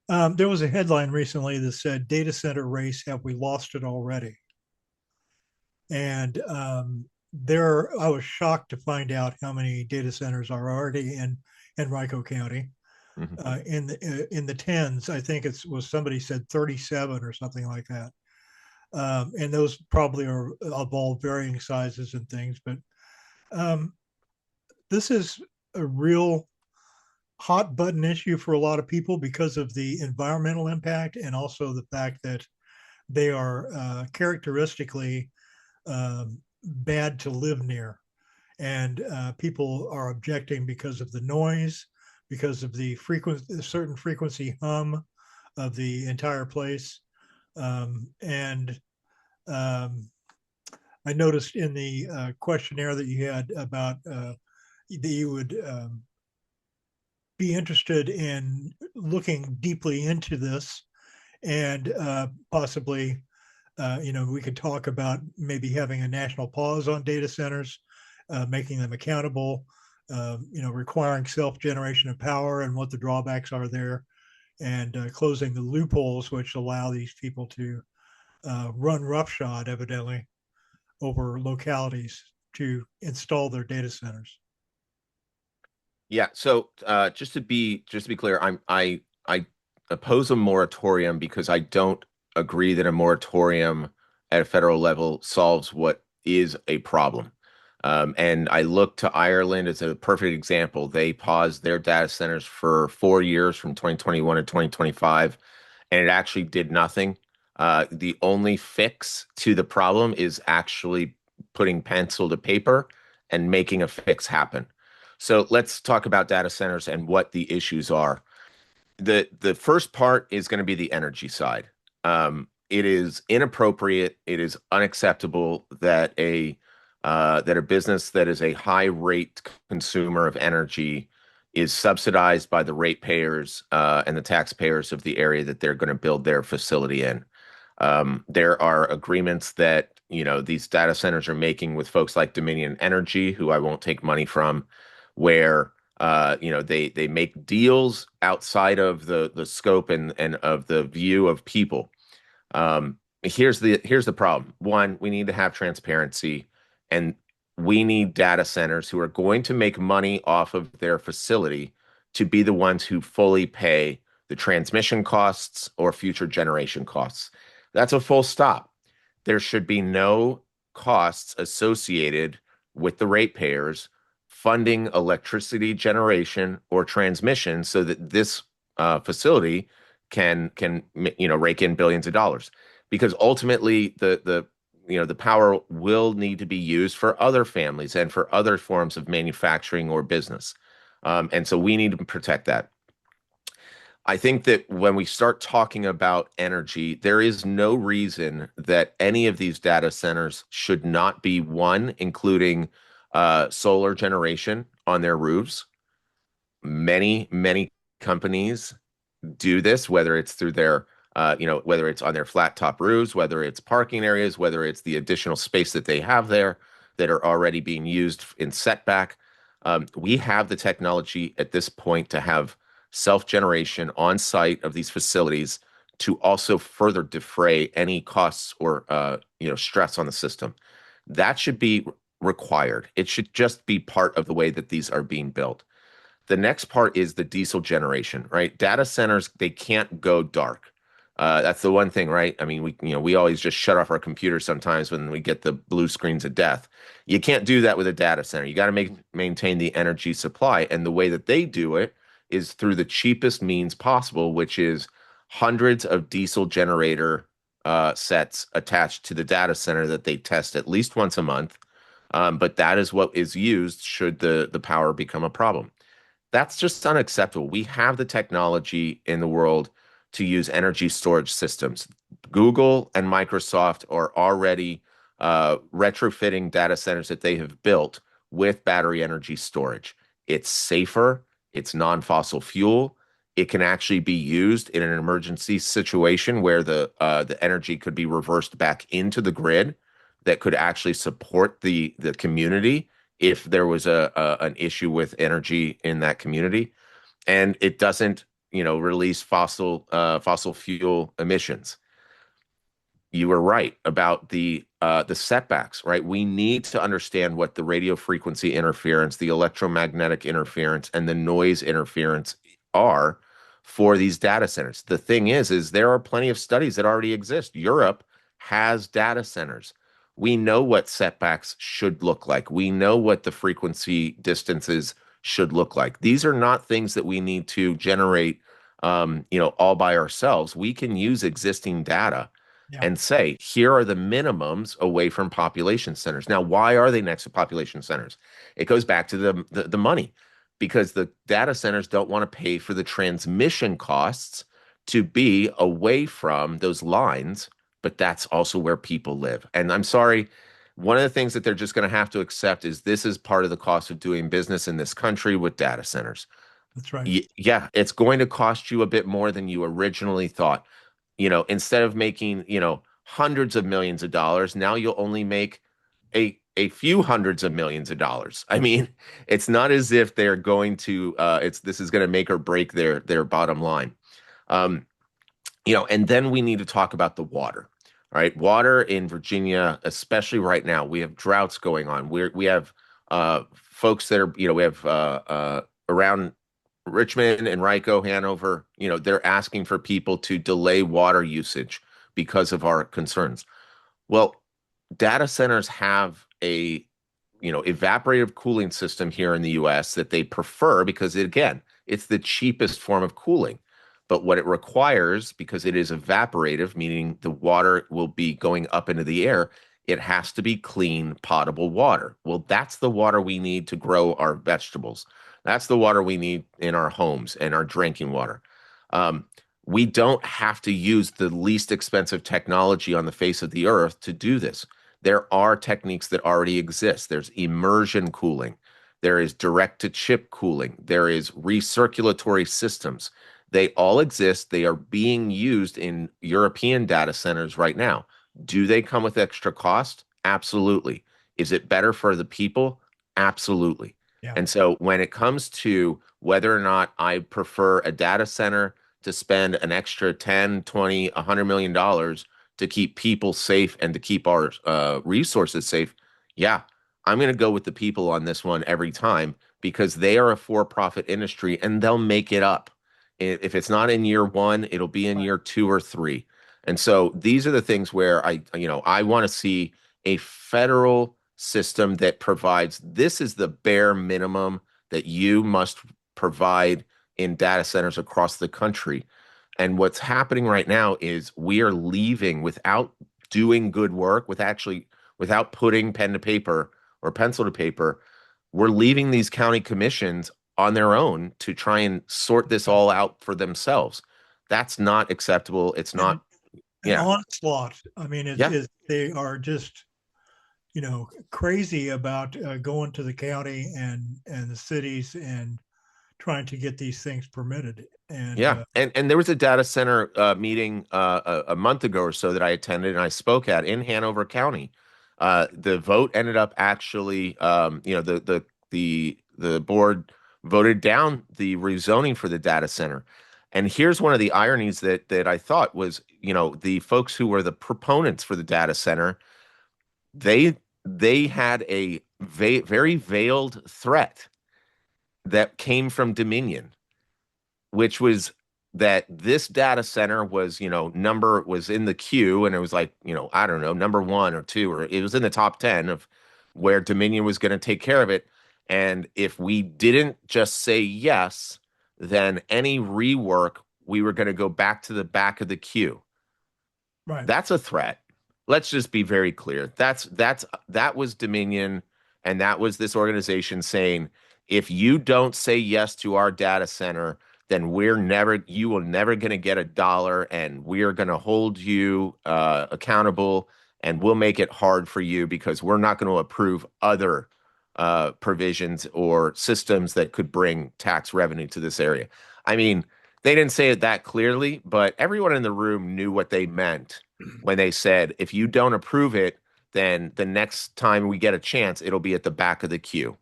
There was a headline recently that said, "Data center race, have we lost it already?" And I was shocked to find out how many data centers are already in Henrico County. Mhm. In the tens, I think it was somebody said 37 or something like that. And those probably are of all varying sizes and things. But um, this is a real hot button issue for a lot of people because of the environmental impact and also the fact that they are characteristically bad to live near. And people are objecting because of the noise, because of the certain frequency hum of the entire place. And um, I noticed in the questionnaire that you had about that you would be interested in looking deeply into this and possibly, we could talk about maybe having a national pause on data centers, making them accountable, requiring self-generation of power and what the drawbacks are there, and closing the loopholes which allow these people to run roughshod, evidently, over localities to install their data centers. Yeah. So just to be clear, I oppose a moratorium because I don't agree that a moratorium at a federal level solves what is a problem. And I look to Ireland as a perfect example. They paused their data centers for 4 years from 2021 to 2025, and it actually did nothing. The only fix to the problem is actually putting pencil to paper and making a fix happen. So let's talk about data centers and what the issues are. The first part is going to be the energy side. It is inappropriate. It is unacceptable that a business that is a high rate consumer of energy is subsidized by the ratepayers and the taxpayers of the area that they're going to build their facility in. There are agreements that these data centers are making with folks like Dominion Energy, who I won't take money from, where they make deals outside of the scope and of the view of people. Here's the problem. One, we need to have transparency, and we need data centers who are going to make money off of their facility to be the ones who fully pay the transmission costs or future generation costs. That's a full stop. There should be no costs associated with the ratepayers funding electricity generation or transmission so that this facility can rake in billions of dollars, because ultimately the power will need to be used for other families and for other forms of manufacturing or business, and so we need to protect that. I think that when we start talking about energy, there is no reason that any of these data centers should not be one, including solar generation on their roofs. Many companies do this, whether it's through whether it's on their flat top roofs, whether it's parking areas, whether it's the additional space that they have there that are already being used in setback. We have the technology at this point to have self-generation on site of these facilities to also further defray any costs or stress on the system. That should be required. It should just be part of the way that these are being built. The next part is the diesel generation, right? Data centers, they can't go dark. That's the one thing, right? I mean, we always just shut off our computers sometimes when we get the blue screens of death. You can't do that with a data center. You got to maintain the energy supply, and the way that they do it is through the cheapest means possible, which is hundreds of diesel generator sets attached to the data center that they test at least once a month. But that is what is used should the power become a problem. That's just unacceptable. We have the technology in the world to use energy storage systems. Google and Microsoft are already retrofitting data centers that they have built with battery energy storage. It's safer, it's non-fossil fuel. It can actually be used in an emergency situation where the energy could be reversed back into the grid that could actually support the community if there was an issue with energy in that community. And it doesn't release fossil fuel emissions. You were right about the setbacks, right? We need to understand what the radio frequency interference, the electromagnetic interference, and the noise interference are for these data centers. The thing is there are plenty of studies that already exist. Europe has data centers. We know what setbacks should look like. We know what the frequency distances should look like. These are not things that we need to generate, all by ourselves. We can use existing data Yeah. and say, here are the minimums away from population centers. Now, why are they next to population centers? It goes back to the money, because the data centers don't want to pay for the transmission costs to be away from those lines, but that's also where people live. And I'm sorry, one of the things that they're just going to have to accept is this is part of the cost of doing business in this country with data centers. That's right. Yeah, it's going to cost you a bit more than you originally thought. Instead of making, hundreds of millions of dollars, now you'll only make a few hundreds of millions of dollars. I mean, it's not as if they're going to this is going to make or break their bottom line. And then we need to talk about the water. All right, water in Virginia, especially right now, we have droughts going on. We have folks that are, we have around Richmond, Enrico, Hanover, they're asking for people to delay water usage because of our concerns. Well, data centers have a, evaporative cooling system here in the US that they prefer because, again, it's the cheapest form of cooling. But what it requires, because it is evaporative, meaning the water will be going up into the air, it has to be clean, potable water. Well, that's the water we need to grow our vegetables. That's the water we need in our homes and our drinking water. We don't have to use the least expensive technology on the face of the earth to do this. There are techniques that already exist. There's immersion cooling. There is direct-to-chip cooling. There is recirculatory systems. They all exist. They are being used in European data centers right now. Do they come with extra cost? Absolutely. Is it better for the people? Absolutely. Yeah. And so when it comes to whether or not I prefer a data center to spend an extra 10, 20, $100 million to keep people safe and to keep our resources safe, yeah, I'm going to go with the people on this one every time because they are a for-profit industry and they'll make it up. If it's not in year one, it'll be in Right. year 2 or 3. And so these are the things where I want to see a federal system that provides this is the bare minimum that you must provide in data centers across the country. And what's happening right now is we are leaving without doing good work, without putting pen to paper or pencil to paper. We're leaving these county commissions on their own to try and sort this all out for themselves. That's not acceptable. It's And not, an yeah, onslaught. I mean, yeah, they are just, crazy about going to the county and the cities and trying to get these things permitted. And yeah. And there was a data center meeting a month ago or so that I attended and I spoke at in Hanover County. The vote ended up actually, the board voted down the rezoning for the data center. And here's one of the ironies that I thought was, the folks who were the proponents for the data center, they had a very veiled threat that came from Dominion, which was that this data center was, was in the queue and it was like, I don't know, number 1 or 2, or it was in the top 10 of where Dominion was going to take care of it. And if we didn't just say yes, then any rework, we were going to go back to the back of the queue. right. That's a threat. Let's just be very clear. That was Dominion, and that was this organization saying, if you don't say yes to our data center, then you will never going to get a dollar, and we are going to hold you accountable, and we'll make it hard for you because we're not going to approve other provisions or systems that could bring tax revenue to this area. I mean, they didn't say it that clearly, but everyone in the room knew what they meant when they said, if you don't approve it, then the next time we get a chance, it'll be at the back of the queue.